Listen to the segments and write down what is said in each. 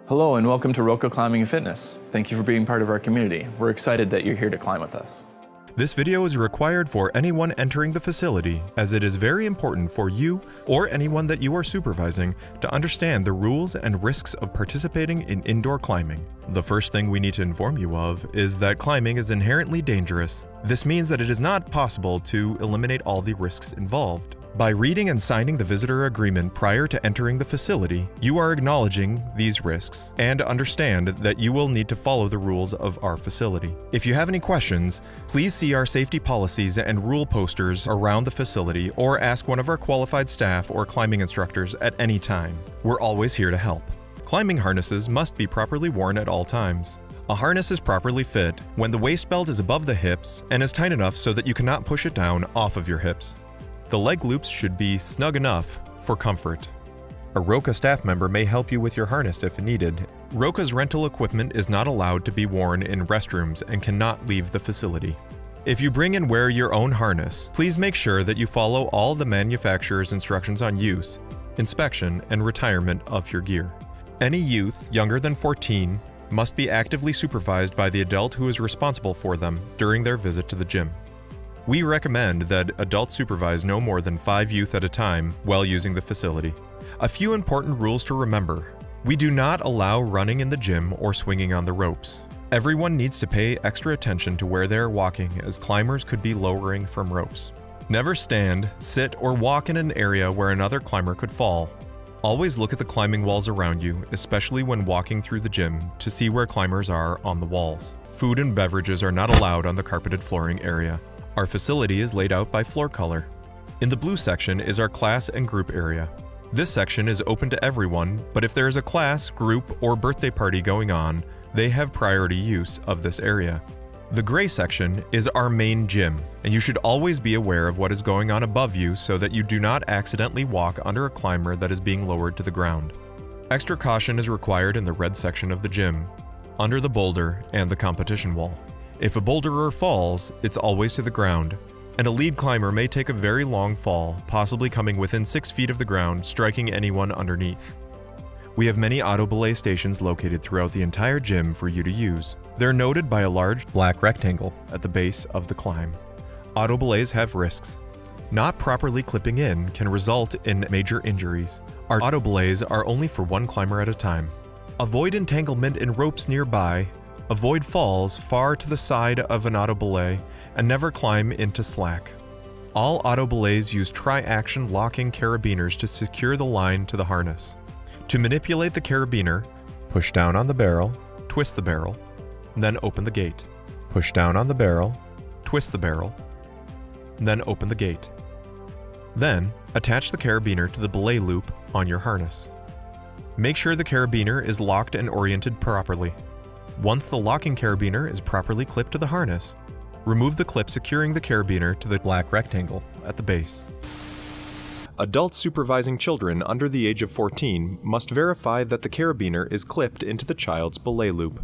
Hello and welcome to Roca Climbing and Fitness. Thank you for being part of our community. We're excited that you're here to climb with us. This video is required for anyone entering the facility, as it is very important for you or anyone that you are supervising to understand the rules and risks of participating in indoor climbing. The first thing we need to inform you of is that climbing is inherently dangerous. This means that it is not possible to eliminate all the risks involved. By reading and signing the visitor agreement prior to entering the facility, you are acknowledging these risks and understand that you will need to follow the rules of our facility. If you have any questions, please see our safety policies and rule posters around the facility or ask one of our qualified staff or climbing instructors at any time. We're always here to help. Climbing harnesses must be properly worn at all times. A harness is properly fit when the waist belt is above the hips and is tight enough so that you cannot push it down off of your hips. The leg loops should be snug enough for comfort. A Roca staff member may help you with your harness if needed. Roca's rental equipment is not allowed to be worn in restrooms and cannot leave the facility. If you bring and wear your own harness, please make sure that you follow all the manufacturer's instructions on use, inspection, and retirement of your gear. Any youth younger than 14 must be actively supervised by the adult who is responsible for them during their visit to the gym. We recommend that adults supervise no more than 5 youth at a time while using the facility. A few important rules to remember. We do not allow running in the gym or swinging on the ropes. Everyone needs to pay extra attention to where they are walking, as climbers could be lowering from ropes. Never stand, sit, or walk in an area where another climber could fall. Always look at the climbing walls around you, especially when walking through the gym, to see where climbers are on the walls. Food and beverages are not allowed on the carpeted flooring area. Our facility is laid out by floor color. In the blue section is our class and group area. This section is open to everyone, but if there is a class, group, or birthday party going on, they have priority use of this area. The gray section is our main gym, and you should always be aware of what is going on above you so that you do not accidentally walk under a climber that is being lowered to the ground. Extra caution is required in the red section of the gym, under the boulder and the competition wall. If a boulderer falls, it's always to the ground, and a lead climber may take a very long fall, possibly coming within 6 feet of the ground, striking anyone underneath. We have many auto belay stations located throughout the entire gym for you to use. They're noted by a large black rectangle at the base of the climb. Auto belays have risks. Not properly clipping in can result in major injuries. Our auto belays are only for one climber at a time. Avoid entanglement in ropes nearby. Avoid falls far to the side of an auto belay, and never climb into slack. All auto belays use tri-action locking carabiners to secure the line to the harness. To manipulate the carabiner, push down on the barrel, twist the barrel, and then open the gate. Push down on the barrel, twist the barrel, and then open the gate. Then, attach the carabiner to the belay loop on your harness. Make sure the carabiner is locked and oriented properly. Once the locking carabiner is properly clipped to the harness, remove the clip securing the carabiner to the black rectangle at the base. Adults supervising children under the age of 14 must verify that the carabiner is clipped into the child's belay loop.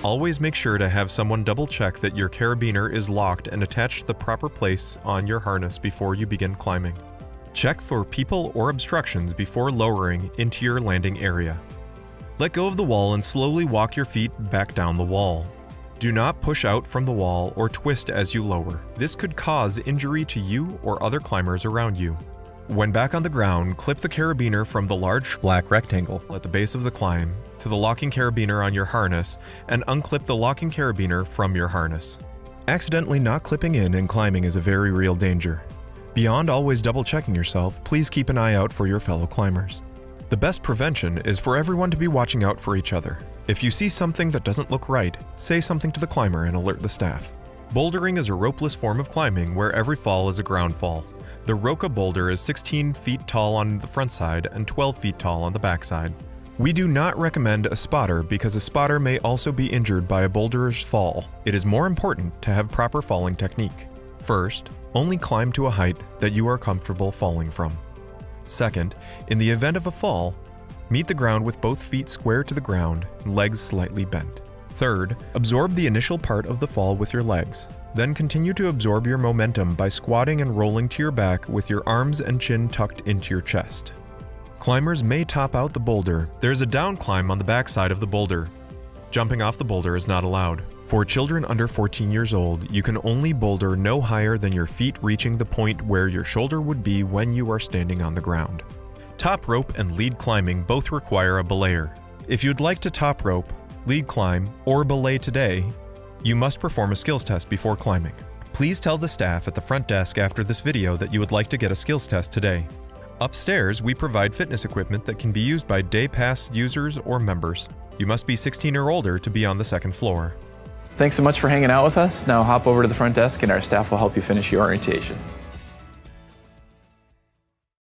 Always make sure to have someone double check that your carabiner is locked and attached to the proper place on your harness before you begin climbing. Check for people or obstructions before lowering into your landing area. Let go of the wall and slowly walk your feet back down the wall. Do not push out from the wall or twist as you lower. This could cause injury to you or other climbers around you. When back on the ground, clip the carabiner from the large black rectangle at the base of the climb to the locking carabiner on your harness and unclip the locking carabiner from your harness. Accidentally not clipping in climbing is a very real danger. Beyond always double checking yourself, please keep an eye out for your fellow climbers. The best prevention is for everyone to be watching out for each other. If you see something that doesn't look right, say something to the climber and alert the staff. Bouldering is a ropeless form of climbing where every fall is a ground fall. The Roca boulder is 16 feet tall on the front side and 12 feet tall on the back side. We do not recommend a spotter because a spotter may also be injured by a boulderer's fall. It is more important to have proper falling technique. First, only climb to a height that you are comfortable falling from. Second, in the event of a fall, meet the ground with both feet square to the ground and legs slightly bent. Third, absorb the initial part of the fall with your legs. Then continue to absorb your momentum by squatting and rolling to your back with your arms and chin tucked into your chest. Climbers may top out the boulder. There's a down climb on the backside of the boulder. Jumping off the boulder is not allowed. For children under 14 years old, you can only boulder no higher than your feet reaching the point where your shoulder would be when you are standing on the ground. Top rope and lead climbing both require a belayer. If you'd like to top rope, lead climb, or belay today, you must perform a skills test before climbing. Please tell the staff at the front desk after this video that you would like to get a skills test today. Upstairs, we provide fitness equipment that can be used by day pass users or members. You must be 16 or older to be on the second floor. Thanks so much for hanging out with us. Now hop over to the front desk and our staff will help you finish your orientation.